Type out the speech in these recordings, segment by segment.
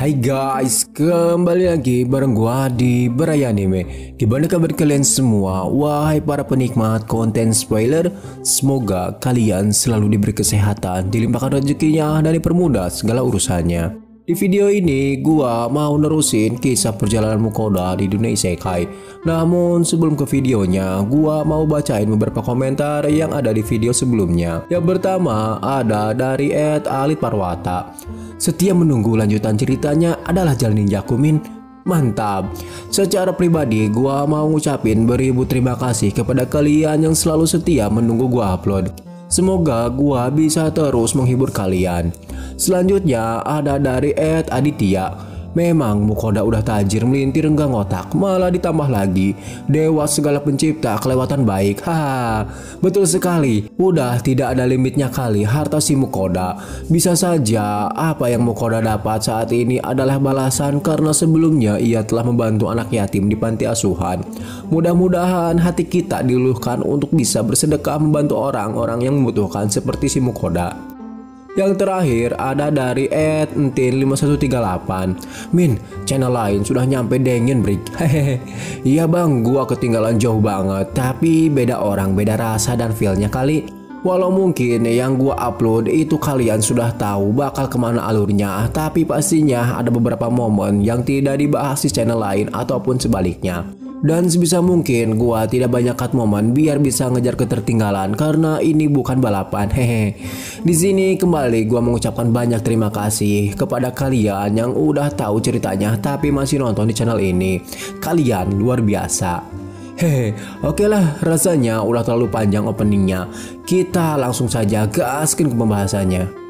Hai guys, kembali lagi bareng gua di Beraya Anime. Gimana kabar kalian semua? Wahai para penikmat konten spoiler, semoga kalian selalu diberi kesehatan, dilimpahkan rezekinya, dan dipermudah segala urusannya. Di video ini gua mau nerusin kisah perjalanan Mukoda di dunia isekai. Namun sebelum ke videonya, gua mau bacain beberapa komentar yang ada di video sebelumnya. Yang pertama ada dari @Alit Parwata. Setia menunggu lanjutan ceritanya adalah jalan ninjaku Min. Mantap. Secara pribadi gua mau ngucapin beribu terima kasih kepada kalian yang selalu setia menunggu gua upload. Semoga gua bisa terus menghibur kalian. Selanjutnya ada dari @Aditya. Memang Mukoda udah tajir melintir enggak ngotak, malah ditambah lagi dewa segala pencipta kelewatan baik. Haha, betul sekali. Udah tidak ada limitnya kali harta si Mukoda. Bisa saja apa yang Mukoda dapat saat ini adalah balasan karena sebelumnya ia telah membantu anak yatim di panti asuhan. Mudah-mudahan hati kita diluluhkan untuk bisa bersedekah membantu orang-orang yang membutuhkan seperti si Mukoda. Yang terakhir ada dari @entin5138. Min, channel lain sudah nyampe dengin break. Hehehe. Iya bang, gua ketinggalan jauh banget, tapi beda orang, beda rasa dan feelnya kali. Walau mungkin yang gua upload itu kalian sudah tahu bakal kemana alurnya, tapi pastinya ada beberapa momen yang tidak dibahas di channel lain ataupun sebaliknya. Dan sebisa mungkin gua tidak banyak cut momen biar bisa ngejar ketertinggalan karena ini bukan balapan. Hehe. Di sini kembali gua mengucapkan banyak terima kasih kepada kalian yang udah tahu ceritanya tapi masih nonton di channel ini. Kalian luar biasa. Hehe, oke lah, rasanya udah terlalu panjang openingnya. Kita langsung saja gaskin ke pembahasannya.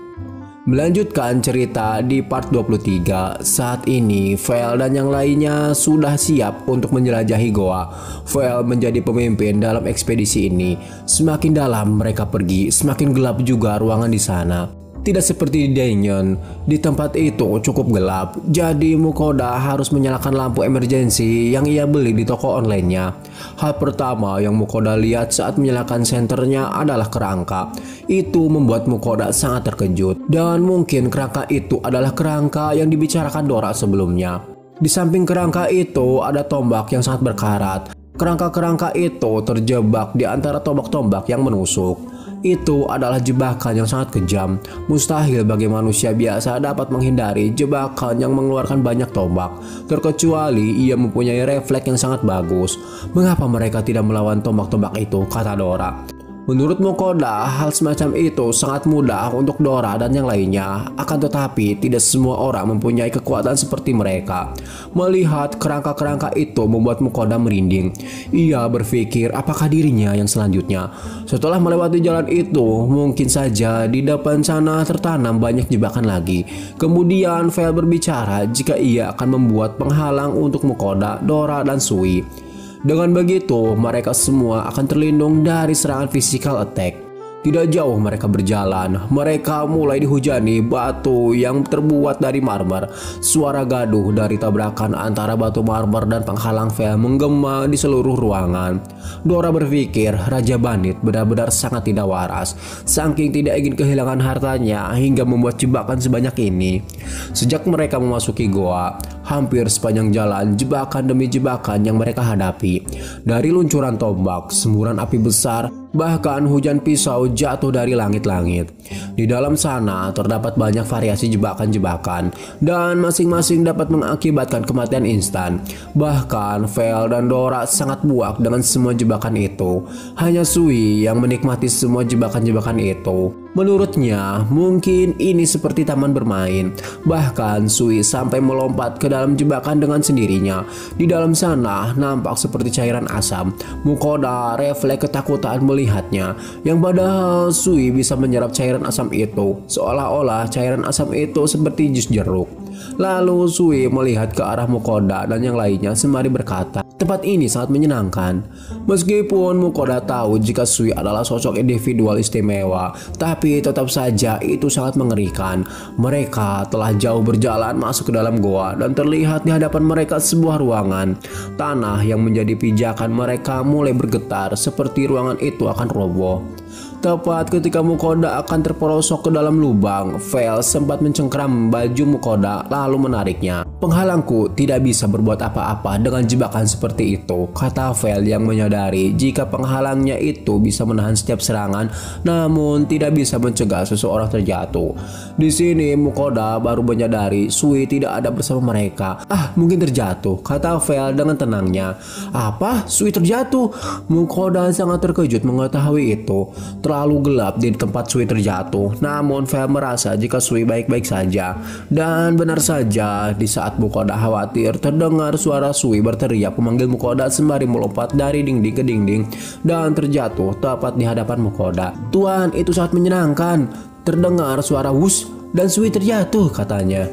Melanjutkan cerita di part 23. Saat ini Vel dan yang lainnya sudah siap untuk menjelajahi goa. Vel menjadi pemimpin dalam ekspedisi ini. Semakin dalam mereka pergi, semakin gelap juga ruangan di sana. Tidak seperti di Daenyun, di tempat itu cukup gelap, jadi Mukoda harus menyalakan lampu emergency yang ia beli di toko online-nya. Hal pertama yang Mukoda lihat saat menyalakan senternya adalah kerangka. Itu membuat Mukoda sangat terkejut, dan mungkin kerangka itu adalah kerangka yang dibicarakan Dora sebelumnya. Di samping kerangka itu ada tombak yang sangat berkarat. Kerangka-kerangka itu terjebak di antara tombak-tombak yang menusuk. Itu adalah jebakan yang sangat kejam. Mustahil bagi manusia biasa dapat menghindari jebakan yang mengeluarkan banyak tombak, terkecuali ia mempunyai refleks yang sangat bagus. Mengapa mereka tidak melawan tombak-tombak itu, kata Dora. Menurut Mukoda, hal semacam itu sangat mudah untuk Dora dan yang lainnya. Akan tetapi, tidak semua orang mempunyai kekuatan seperti mereka. Melihat kerangka-kerangka itu membuat Mukoda merinding. Ia berpikir apakah dirinya yang selanjutnya. Setelah melewati jalan itu, mungkin saja di depan sana tertanam banyak jebakan lagi. Kemudian Vel berbicara jika ia akan membuat penghalang untuk Mukoda, Dora, dan Sui. Dengan begitu, mereka semua akan terlindung dari serangan physical attack. Tidak jauh mereka berjalan, mereka mulai dihujani batu yang terbuat dari marmer. Suara gaduh dari tabrakan antara batu marmer dan penghalang Vel menggema di seluruh ruangan. Dora berpikir Raja Bandit benar-benar sangat tidak waras, saking tidak ingin kehilangan hartanya hingga membuat jebakan sebanyak ini. Sejak mereka memasuki goa, hampir sepanjang jalan jebakan demi jebakan yang mereka hadapi. Dari luncuran tombak, semburan api besar, bahkan hujan pisau jatuh dari langit-langit. Di dalam sana terdapat banyak variasi jebakan-jebakan dan masing-masing dapat mengakibatkan kematian instan. Bahkan Vel dan Dora sangat buak dengan semua jebakan itu. Hanya Sui yang menikmati semua jebakan-jebakan itu. Menurutnya, mungkin ini seperti taman bermain. Bahkan Sui sampai melompat ke dalam jebakan dengan sendirinya. Di dalam sana nampak seperti cairan asam. Mukoda refleks ketakutan melihatnya, yang padahal Sui bisa menyerap cairan asam itu, seolah-olah cairan asam itu seperti jus jeruk. Lalu Sui melihat ke arah Mukoda dan yang lainnya sembari berkata, tempat ini sangat menyenangkan. Meskipun Mukoda tahu jika Sui adalah sosok individual istimewa, tapi tetap saja itu sangat mengerikan. Mereka telah jauh berjalan masuk ke dalam goa dan terlihat di hadapan mereka sebuah ruangan. Tanah yang menjadi pijakan mereka mulai bergetar seperti ruangan itu akan roboh. Tepat ketika Mukoda akan terperosok ke dalam lubang, Vel sempat mencengkram baju Mukoda lalu menariknya. "Penghalangku tidak bisa berbuat apa-apa dengan jebakan seperti itu," kata Vel yang menyadari jika penghalangnya itu bisa menahan setiap serangan namun tidak bisa mencegah seseorang terjatuh. Di sini Mukoda baru menyadari Sui tidak ada bersama mereka. Mungkin terjatuh," kata Vel dengan tenangnya. "Apa? Sui terjatuh?" Mukoda sangat terkejut mengetahui itu. Terlalu gelap di tempat Sui terjatuh. Namun Vel merasa jika Sui baik-baik saja. Dan benar saja, di saat Mukoda khawatir, terdengar suara Sui berteriak memanggil Mukoda sembari melompat dari dinding ke dinding dan terjatuh tepat di hadapan Mukoda. "Tuan, itu sangat menyenangkan." Terdengar suara wus dan Sui terjatuh, katanya.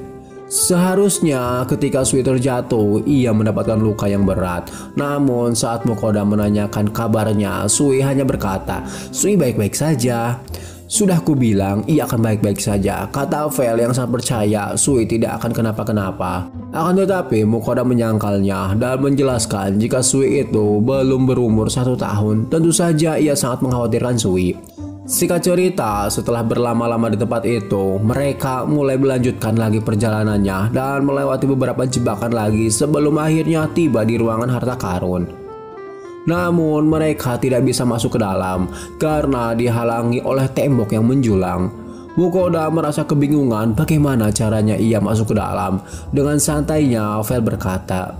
Seharusnya ketika Sui terjatuh, ia mendapatkan luka yang berat. Namun saat Mukoda menanyakan kabarnya, Sui hanya berkata, "Sui baik-baik saja." "Sudah kubilang ia akan baik-baik saja," kata Vel yang sangat percaya Sui tidak akan kenapa-kenapa. Akan tetapi Mukoda menyangkalnya dan menjelaskan jika Sui itu belum berumur 1 tahun. Tentu saja ia sangat mengkhawatirkan Sui. Singkat cerita, setelah berlama-lama di tempat itu, mereka mulai melanjutkan lagi perjalanannya dan melewati beberapa jebakan lagi sebelum akhirnya tiba di ruangan harta karun. Namun mereka tidak bisa masuk ke dalam karena dihalangi oleh tembok yang menjulang. Mukoda merasa kebingungan bagaimana caranya ia masuk ke dalam. Dengan santainya Vel berkata,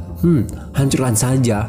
"Hancurkan saja."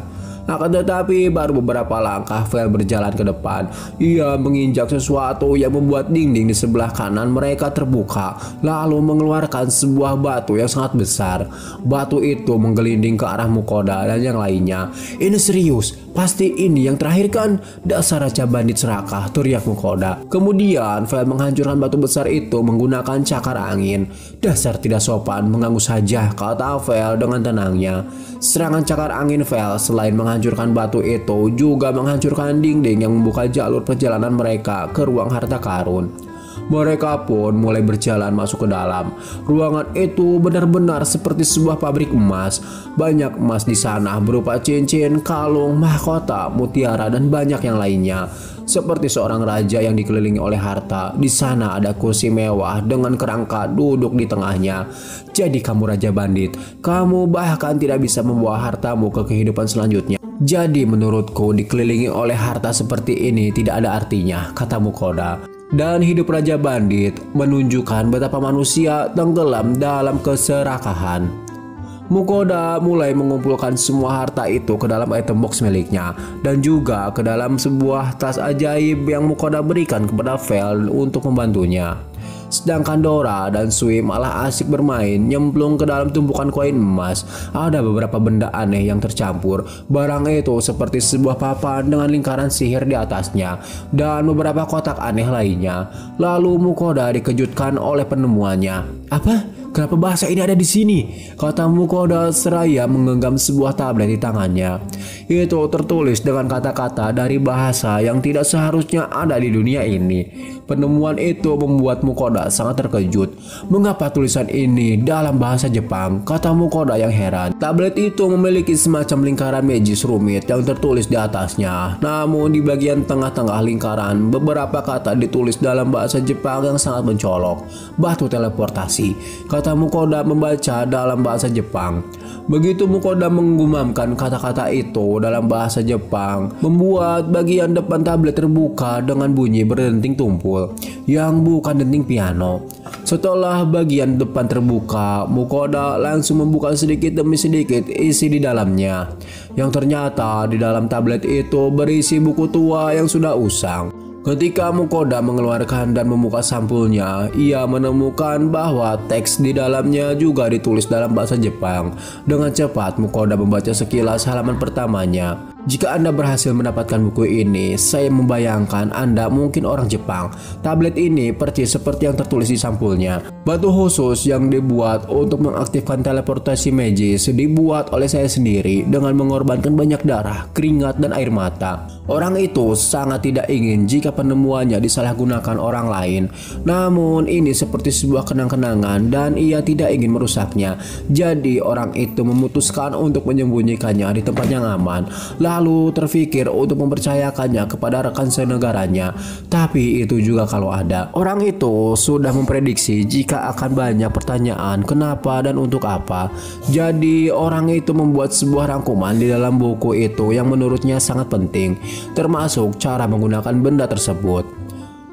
Akan tetapi baru beberapa langkah Vel berjalan ke depan, ia menginjak sesuatu yang membuat dinding di sebelah kanan mereka terbuka, lalu mengeluarkan sebuah batu yang sangat besar. Batu itu menggelinding ke arah Mukoda dan yang lainnya. "Ini serius, pasti ini yang terakhir kan? Dasar raja bandit serakah," teriak Mukoda. Kemudian Vel menghancurkan batu besar itu menggunakan cakar angin. "Dasar tidak sopan, mengganggu saja," kata Vel dengan tenangnya. Serangan cakar angin Vel selain menghancurkan batu itu juga menghancurkan dinding yang membuka jalur perjalanan mereka ke ruang harta karun. Mereka pun mulai berjalan masuk ke dalam. Ruangan itu benar-benar seperti sebuah pabrik emas. Banyak emas di sana berupa cincin, kalung, mahkota, mutiara, dan banyak yang lainnya. Seperti seorang raja yang dikelilingi oleh harta. Di sana ada kursi mewah dengan kerangka duduk di tengahnya. Jadi kamu raja bandit, kamu bahkan tidak bisa membawa hartamu ke kehidupan selanjutnya. Jadi menurutku dikelilingi oleh harta seperti ini tidak ada artinya, kata Mukoda. Dan hidup raja bandit menunjukkan betapa manusia tenggelam dalam keserakahan. Mukoda mulai mengumpulkan semua harta itu ke dalam item box miliknya dan juga ke dalam sebuah tas ajaib yang Mukoda berikan kepada Vel untuk membantunya. Sedangkan Dora dan Sui malah asik bermain nyemplung ke dalam tumpukan koin emas. Ada beberapa benda aneh yang tercampur. Barang itu seperti sebuah papan dengan lingkaran sihir di atasnya dan beberapa kotak aneh lainnya. Lalu Mukoda dikejutkan oleh penemuannya. "Apa? Kenapa bahasa ini ada di sini?" kata Mukoda seraya menggenggam sebuah tablet di tangannya. Itu tertulis dengan kata-kata dari bahasa yang tidak seharusnya ada di dunia ini. Penemuan itu membuat Mukoda sangat terkejut. "Mengapa tulisan ini dalam bahasa Jepang?" kata Mukoda yang heran. Tablet itu memiliki semacam lingkaran magis rumit yang tertulis di atasnya. Namun di bagian tengah-tengah lingkaran beberapa kata ditulis dalam bahasa Jepang yang sangat mencolok. "Batu teleportasi," kata Mukoda membaca dalam bahasa Jepang. Begitu Mukoda menggumamkan kata-kata itu dalam bahasa Jepang, membuat bagian depan tablet terbuka dengan bunyi berdenting tumpul, yang bukan denting piano. Setelah bagian depan terbuka, Mukoda langsung membuka sedikit demi sedikit isi di dalamnya. Yang ternyata di dalam tablet itu berisi buku tua yang sudah usang. Ketika Mukoda mengeluarkan dan membuka sampulnya, ia menemukan bahwa teks di dalamnya juga ditulis dalam bahasa Jepang. Dengan cepat Mukoda membaca sekilas halaman pertamanya. "Jika Anda berhasil mendapatkan buku ini, saya membayangkan Anda mungkin orang Jepang. Tablet ini persis seperti yang tertulis di sampulnya. Batu khusus yang dibuat untuk mengaktifkan teleportasi magis dibuat oleh saya sendiri dengan mengorbankan banyak darah, keringat, dan air mata. Orang itu sangat tidak ingin jika penemuannya disalahgunakan orang lain. Namun ini seperti sebuah kenang-kenangan dan ia tidak ingin merusaknya. Jadi orang itu memutuskan untuk menyembunyikannya di tempat yang aman. selalu terfikir untuk mempercayakannya kepada rekan senegaranya. Tapi itu juga kalau ada. Orang itu sudah memprediksi jika akan banyak pertanyaan kenapa dan untuk apa. Jadi orang itu membuat sebuah rangkuman di dalam buku itu yang menurutnya sangat penting, termasuk cara menggunakan benda tersebut.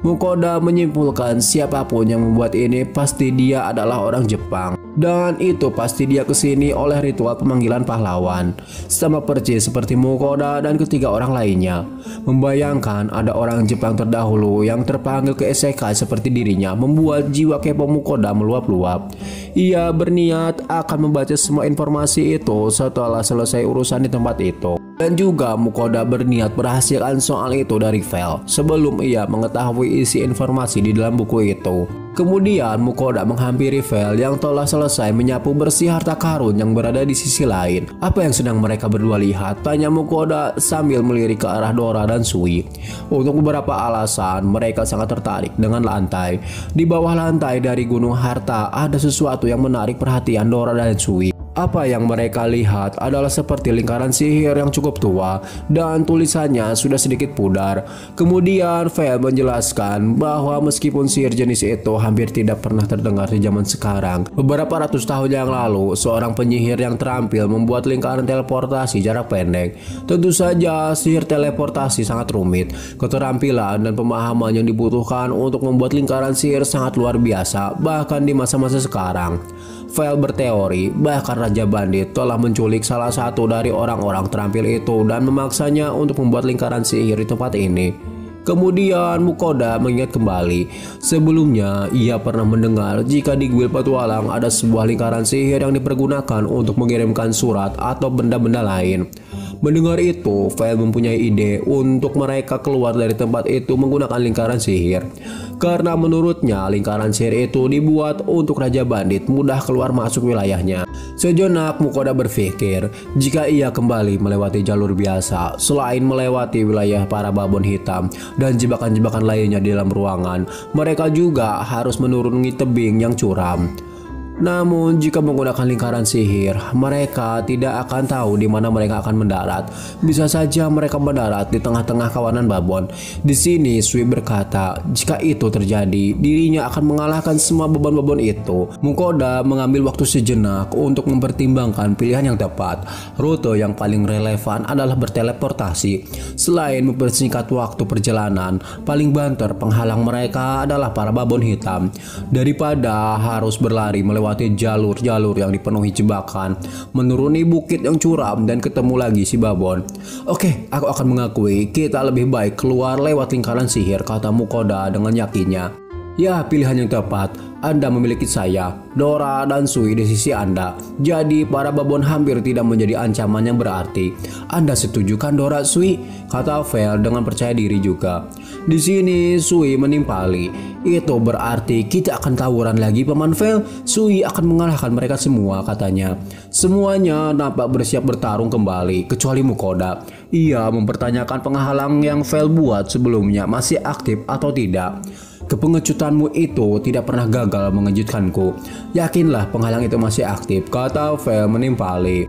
Mukoda menyimpulkan siapapun yang membuat ini pasti dia adalah orang Jepang. Dan itu pasti dia kesini oleh ritual pemanggilan pahlawan. Sama persis seperti Mukoda dan ketiga orang lainnya. Membayangkan ada orang Jepang terdahulu yang terpanggil ke isekai seperti dirinya membuat jiwa kepo Mukoda meluap-luap. Ia berniat akan membaca semua informasi itu setelah selesai urusan di tempat itu. Dan juga Mukoda berniat merahasiakan soal itu dari Vel sebelum ia mengetahui isi informasi di dalam buku itu. Kemudian Mukoda menghampiri Vel yang telah selesai menyapu bersih harta karun yang berada di sisi lain. Apa yang sedang mereka berdua lihat? Tanya Mukoda sambil melirik ke arah Dora dan Sui. Untuk beberapa alasan mereka sangat tertarik dengan lantai. Di bawah lantai dari gunung harta ada sesuatu yang menarik perhatian Dora dan Sui. Apa yang mereka lihat adalah seperti lingkaran sihir yang cukup tua dan tulisannya sudah sedikit pudar. Kemudian Vel menjelaskan bahwa meskipun sihir jenis itu hampir tidak pernah terdengar di zaman sekarang, beberapa ratus tahun yang lalu seorang penyihir yang terampil membuat lingkaran teleportasi jarak pendek. Tentu saja sihir teleportasi sangat rumit. Keterampilan dan pemahaman yang dibutuhkan untuk membuat lingkaran sihir sangat luar biasa bahkan di masa-masa sekarang. Vel berteori bahkan Raja Bandit telah menculik salah satu dari orang-orang terampil itu dan memaksanya untuk membuat lingkaran sihir di tempat ini. Kemudian Mukoda mengingat kembali. Sebelumnya ia pernah mendengar jika di Guild Petualang ada sebuah lingkaran sihir yang dipergunakan untuk mengirimkan surat atau benda-benda lain. Mendengar itu, Vel mempunyai ide untuk mereka keluar dari tempat itu menggunakan lingkaran sihir. Karena menurutnya lingkaran sihir itu dibuat untuk Raja Bandit mudah keluar masuk wilayahnya. Sejenak Mukoda berpikir jika ia kembali melewati jalur biasa, selain melewati wilayah para babon hitam dan jebakan-jebakan lainnya di dalam ruangan, mereka juga harus menuruni tebing yang curam. Namun jika menggunakan lingkaran sihir, mereka tidak akan tahu di mana mereka akan mendarat. Bisa saja mereka mendarat di tengah-tengah kawanan babon. Di sini Sui berkata, jika itu terjadi, dirinya akan mengalahkan semua babon-babon itu. Mukoda mengambil waktu sejenak untuk mempertimbangkan pilihan yang tepat. Rute yang paling relevan adalah berteleportasi. Selain mempersingkat waktu perjalanan, paling banter penghalang mereka adalah para babon hitam. Daripada harus berlari melewati jalur-jalur yang dipenuhi jebakan, menuruni bukit yang curam dan ketemu lagi si babon. Oke, aku akan mengakui kita lebih baik keluar lewat lingkaran sihir, kata Mukoda dengan yakinnya. Ya, pilihan yang tepat. Anda memiliki saya, Dora, dan Sui di sisi Anda. Jadi para babon hampir tidak menjadi ancaman yang berarti. Anda setuju kan Dora, Sui? Kata Vel dengan percaya diri juga. Di sini Sui menimpali. Itu berarti kita akan tawuran lagi, Paman Vel. Sui akan mengalahkan mereka semua, katanya. Semuanya nampak bersiap bertarung kembali, kecuali Mukoda. Ia mempertanyakan penghalang yang Vel buat sebelumnya masih aktif atau tidak. Kepengecutanmu itu tidak pernah gagal mengejutkanku. Yakinlah penghalang itu masih aktif, kata Vel menimpali.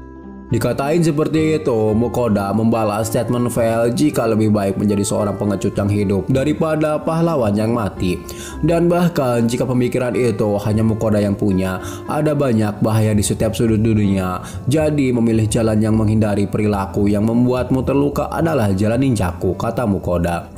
Dikatain seperti itu, Mukoda membalas statement Vel jika lebih baik menjadi seorang pengecut yang hidup daripada pahlawan yang mati. Dan bahkan jika pemikiran itu hanya Mukoda yang punya, ada banyak bahaya di setiap sudut dunia. Jadi memilih jalan yang menghindari perilaku yang membuatmu terluka adalah jalan ninjaku, kata Mukoda.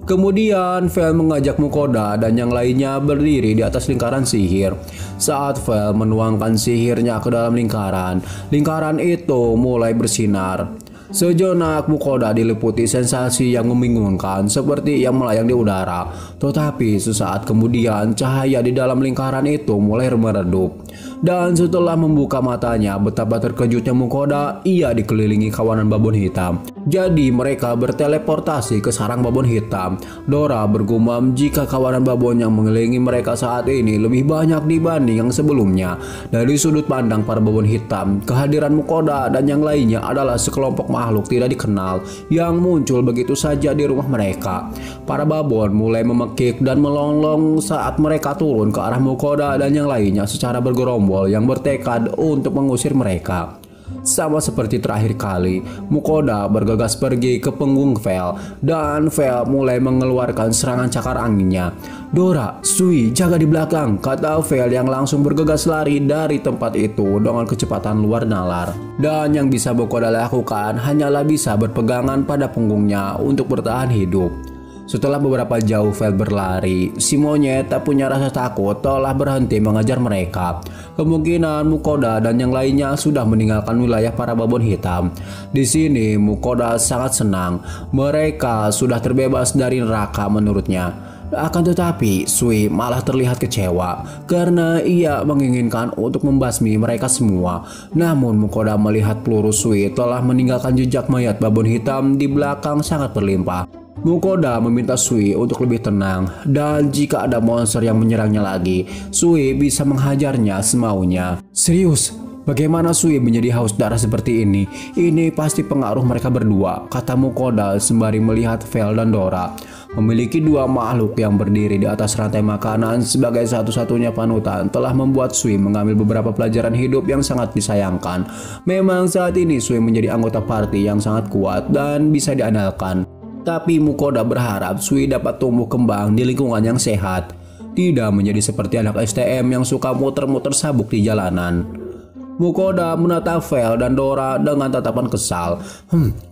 Kemudian Vel mengajak Mukoda dan yang lainnya berdiri di atas lingkaran sihir. Saat Vel menuangkan sihirnya ke dalam lingkaran, lingkaran itu mulai bersinar. Sejenak Mukoda diliputi sensasi yang membingungkan seperti yang melayang di udara. Tetapi sesaat kemudian cahaya di dalam lingkaran itu mulai meredup. Dan setelah membuka matanya, betapa terkejutnya Mukoda, ia dikelilingi kawanan babon hitam. Jadi mereka berteleportasi ke sarang babon hitam. Dora bergumam jika kawanan babon yang mengelilingi mereka saat ini lebih banyak dibanding yang sebelumnya. Dari sudut pandang para babon hitam, kehadiran Mukoda dan yang lainnya adalah sekelompok makhluk tidak dikenal yang muncul begitu saja di rumah mereka. Para babon mulai memekik dan melonglong saat mereka turun ke arah Mukoda dan yang lainnya secara bergerombol yang bertekad untuk mengusir mereka. Sama seperti terakhir kali, Mukoda bergegas pergi ke punggung Vel dan Vel mulai mengeluarkan serangan cakar anginnya. "Dora, Sui, jaga di belakang," kata Vel yang langsung bergegas lari dari tempat itu dengan kecepatan luar nalar. Dan yang bisa Mukoda lakukan hanyalah bisa berpegangan pada punggungnya untuk bertahan hidup. Setelah beberapa jauh Vel berlari, si monyet tak punya rasa takut telah berhenti mengejar mereka. Kemungkinan Mukoda dan yang lainnya sudah meninggalkan wilayah para babon hitam. Di sini Mukoda sangat senang. Mereka sudah terbebas dari neraka menurutnya. Akan tetapi Sui malah terlihat kecewa karena ia menginginkan untuk membasmi mereka semua. Namun Mukoda melihat peluru Sui telah meninggalkan jejak mayat babon hitam di belakang sangat berlimpah. Mukoda meminta Sui untuk lebih tenang dan jika ada monster yang menyerangnya lagi, Sui bisa menghajarnya semaunya. Serius? Bagaimana Sui menjadi haus darah seperti ini? Ini pasti pengaruh mereka berdua, kata Mukoda sembari melihat Vel dan Dora. Memiliki dua makhluk yang berdiri di atas rantai makanan sebagai satu-satunya panutan telah membuat Sui mengambil beberapa pelajaran hidup yang sangat disayangkan. Memang saat ini Sui menjadi anggota party yang sangat kuat dan bisa diandalkan. Tapi Mukoda berharap Sui dapat tumbuh kembang di lingkungan yang sehat, tidak menjadi seperti anak STM yang suka muter-muter sabuk di jalanan. Mukoda menatap Vel dan Dora dengan tatapan kesal.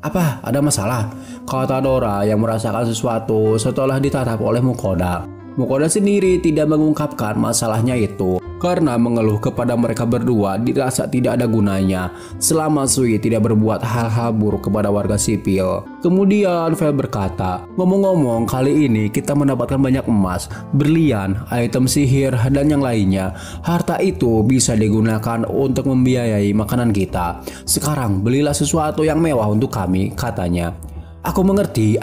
Apa? Ada masalah? Kata Dora yang merasakan sesuatu setelah ditatap oleh Mukoda. Mukoda sendiri tidak mengungkapkan masalahnya itu karena mengeluh kepada mereka berdua dirasa tidak ada gunanya selama Sui tidak berbuat hal-hal buruk kepada warga sipil. Kemudian Vel berkata, "Ngomong-ngomong, kali ini kita mendapatkan banyak emas, berlian, item sihir, dan yang lainnya. Harta itu bisa digunakan untuk membiayai makanan kita. Sekarang belilah sesuatu yang mewah untuk kami," katanya. Aku mengerti,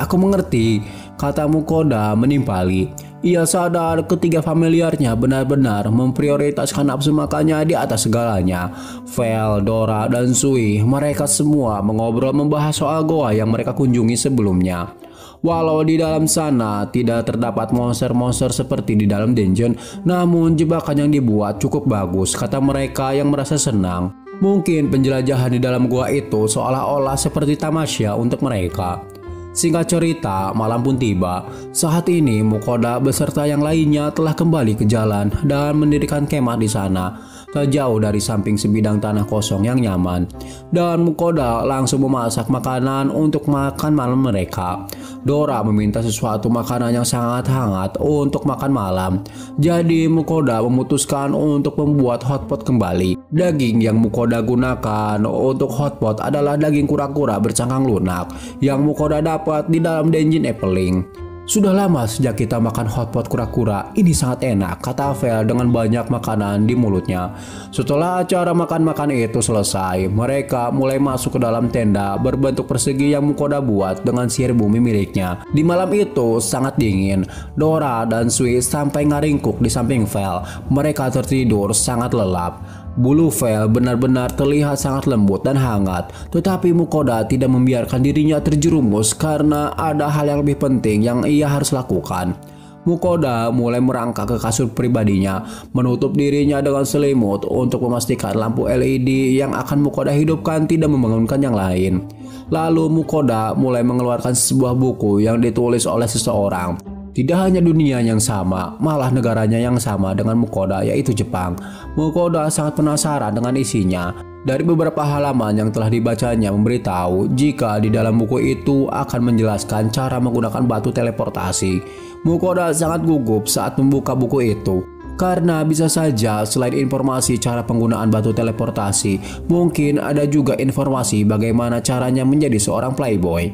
kata Mukoda menimpali. Ia sadar ketiga familiarnya benar-benar memprioritaskan nafsu makannya di atas segalanya. Vel, Dora, dan Sui, mereka semua mengobrol membahas soal goa yang mereka kunjungi sebelumnya. Walau di dalam sana tidak terdapat monster-monster seperti di dalam dungeon, namun jebakan yang dibuat cukup bagus, kata mereka yang merasa senang. Mungkin penjelajahan di dalam gua itu seolah-olah seperti tamasya untuk mereka. Singkat cerita, malam pun tiba. Saat ini Mukoda beserta yang lainnya telah kembali ke jalan dan mendirikan kemah di sana, tak jauh dari samping sebidang tanah kosong yang nyaman. Dan Mukoda langsung memasak makanan untuk makan malam mereka. Dora meminta sesuatu makanan yang sangat hangat untuk makan malam. Jadi Mukoda memutuskan untuk membuat hotpot kembali. Daging yang Mukoda gunakan untuk hotpot adalah daging kura-kura bercangkang lunak yang Mukoda dapat di dalam dungeon Epeling. Sudah lama sejak kita makan hotpot kura-kura, ini sangat enak, kata Vel dengan banyak makanan di mulutnya. Setelah acara makan-makan itu selesai, mereka mulai masuk ke dalam tenda berbentuk persegi yang Mukoda buat dengan sihir bumi miliknya. Di malam itu sangat dingin, Dora dan Sui sampai ngaringkuk di samping Vel. Mereka tertidur sangat lelap. Bulu Vel benar-benar terlihat sangat lembut dan hangat, tetapi Mukoda tidak membiarkan dirinya terjerumus karena ada hal yang lebih penting yang ia harus lakukan. Mukoda mulai merangkak ke kasur pribadinya, menutup dirinya dengan selimut untuk memastikan lampu LED yang akan Mukoda hidupkan tidak membangunkan yang lain. Lalu Mukoda mulai mengeluarkan sebuah buku yang ditulis oleh seseorang. Tidak hanya dunia yang sama, malah negaranya yang sama dengan Mukoda, yaitu Jepang. Mukoda sangat penasaran dengan isinya. Dari beberapa halaman yang telah dibacanya memberitahu jika di dalam buku itu akan menjelaskan cara menggunakan batu teleportasi. Mukoda sangat gugup saat membuka buku itu, karena bisa saja selain informasi cara penggunaan batu teleportasi, mungkin ada juga informasi bagaimana caranya menjadi seorang playboy.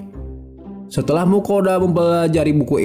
Setelah Mukoda mempelajari buku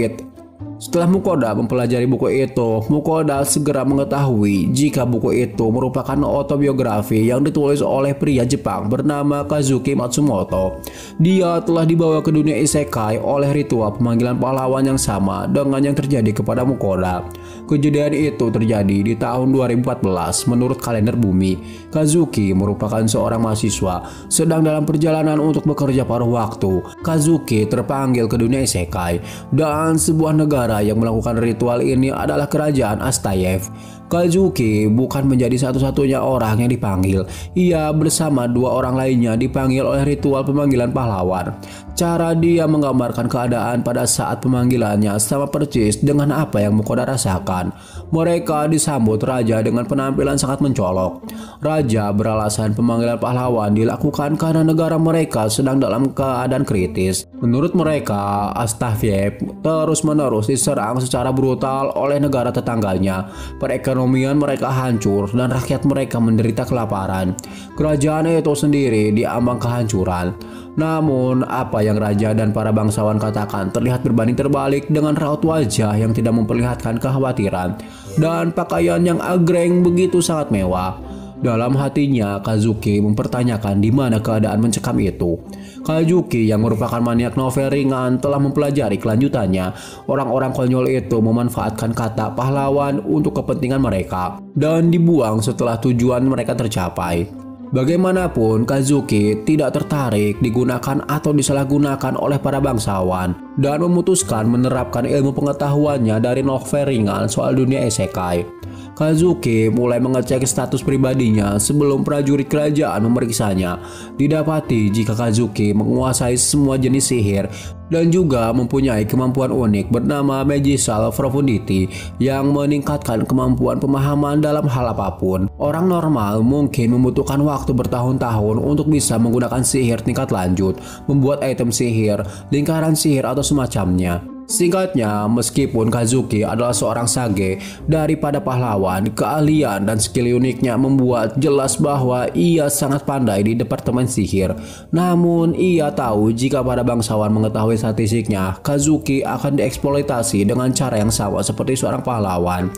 itu, Mukoda segera mengetahui jika buku itu merupakan autobiografi yang ditulis oleh pria Jepang bernama Kazuki Matsumoto. Dia telah dibawa ke dunia isekai oleh ritual pemanggilan pahlawan yang sama dengan yang terjadi kepada Mukoda. Kejadian itu terjadi di tahun 2014 menurut kalender bumi. Kazuki merupakan seorang mahasiswa sedang dalam perjalanan untuk bekerja paruh waktu. Kazuki terpanggil ke dunia isekai dan sebuah negara yang melakukan ritual ini adalah kerajaan Astayev. Kazuki bukan menjadi satu-satunya orang yang dipanggil. Ia bersama dua orang lainnya dipanggil oleh ritual pemanggilan pahlawan. Cara dia menggambarkan keadaan pada saat pemanggilannya sama persis dengan apa yang Mukoda rasakan. Mereka disambut raja dengan penampilan sangat mencolok. Raja beralasan pemanggilan pahlawan dilakukan karena negara mereka sedang dalam keadaan kritis. Menurut mereka, Astafiev terus-menerus diserang secara brutal oleh negara tetangganya. Perekonomian mereka hancur dan rakyat mereka menderita kelaparan. Kerajaan itu sendiri diambang kehancuran. Namun, apa yang raja dan para bangsawan katakan terlihat berbanding terbalik dengan raut wajah yang tidak memperlihatkan kekhawatiran dan pakaian yang agreng begitu sangat mewah. Dalam hatinya, Kazuki mempertanyakan di mana keadaan mencekam itu. Kazuki yang merupakan maniak novel ringan telah mempelajari kelanjutannya. Orang-orang konyol itu memanfaatkan kata pahlawan untuk kepentingan mereka dan dibuang setelah tujuan mereka tercapai. Bagaimanapun, Kazuki tidak tertarik digunakan atau disalahgunakan oleh para bangsawan dan memutuskan menerapkan ilmu pengetahuannya dari novel ringan soal dunia isekai. Kazuki mulai mengecek status pribadinya sebelum prajurit kerajaan memeriksanya. Didapati jika Kazuki menguasai semua jenis sihir dan juga mempunyai kemampuan unik bernama Magical Profundity yang meningkatkan kemampuan pemahaman dalam hal apapun. Orang normal mungkin membutuhkan waktu bertahun-tahun untuk bisa menggunakan sihir tingkat lanjut, membuat item sihir, lingkaran sihir atau semacamnya. Singkatnya, meskipun Kazuki adalah seorang sage daripada pahlawan, keahlian dan skill uniknya membuat jelas bahwa ia sangat pandai di departemen sihir. Namun, ia tahu jika para bangsawan mengetahui statistiknya, Kazuki akan dieksploitasi dengan cara yang sama seperti seorang pahlawan.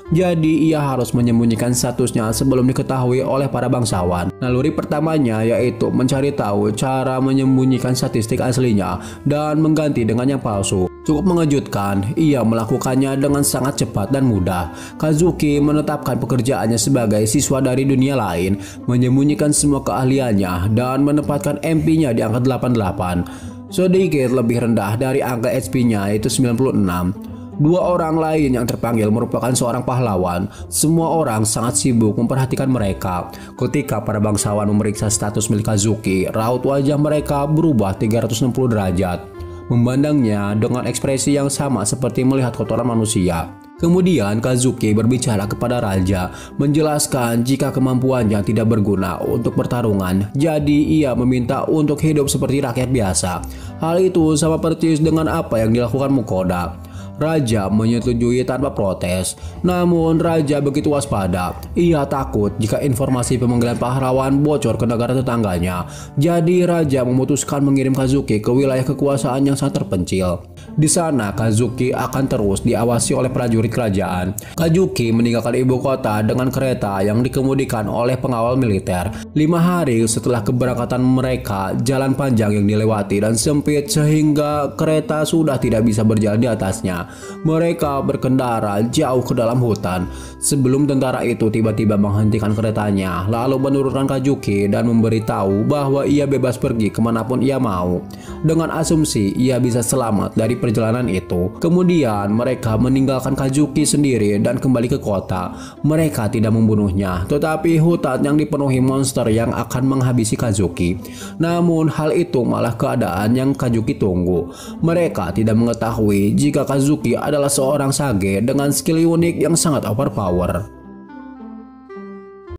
Jadi ia harus menyembunyikan statusnya sebelum diketahui oleh para bangsawan. Naluri pertamanya yaitu mencari tahu cara menyembunyikan statistik aslinya dan mengganti dengan yang palsu. Cukup mengejutkan, ia melakukannya dengan sangat cepat dan mudah. Kazuki menetapkan pekerjaannya sebagai siswa dari dunia lain, menyembunyikan semua keahliannya dan menempatkan MP-nya di angka 88. Sedikit lebih rendah dari angka HP-nya yaitu 96. Dua orang lain yang terpanggil merupakan seorang pahlawan. Semua orang sangat sibuk memperhatikan mereka. Ketika para bangsawan memeriksa status milik Kazuki, raut wajah mereka berubah 360 derajat. Memandangnya dengan ekspresi yang sama seperti melihat kotoran manusia. Kemudian Kazuki berbicara kepada raja, menjelaskan jika kemampuannya tidak berguna untuk pertarungan, jadi ia meminta untuk hidup seperti rakyat biasa. Hal itu sama persis dengan apa yang dilakukan Mukoda. Raja menyetujui tanpa protes. Namun raja begitu waspada. Ia takut jika informasi pemanggilan pahlawan bocor ke negara tetangganya. Jadi raja memutuskan mengirim Kazuki ke wilayah kekuasaan yang sangat terpencil. Di sana Kazuki akan terus diawasi oleh prajurit kerajaan. Kazuki meninggalkan ibu kota dengan kereta yang dikemudikan oleh pengawal militer. 5 hari setelah keberangkatan mereka, jalan panjang yang dilewati dan sempit sehingga kereta sudah tidak bisa berjalan di atasnya. Mereka berkendara jauh ke dalam hutan sebelum tentara itu tiba-tiba menghentikan keretanya, lalu menurunkan Kazuki dan memberitahu bahwa ia bebas pergi kemanapun ia mau, dengan asumsi ia bisa selamat dari perjalanan itu. Kemudian mereka meninggalkan Kazuki sendiri dan kembali ke kota. Mereka tidak membunuhnya, tetapi hutan yang dipenuhi monster yang akan menghabisi Kazuki. Namun hal itu malah keadaan yang Kazuki tunggu. Mereka tidak mengetahui jika Kazuki adalah seorang sage dengan skill unik yang sangat overpower.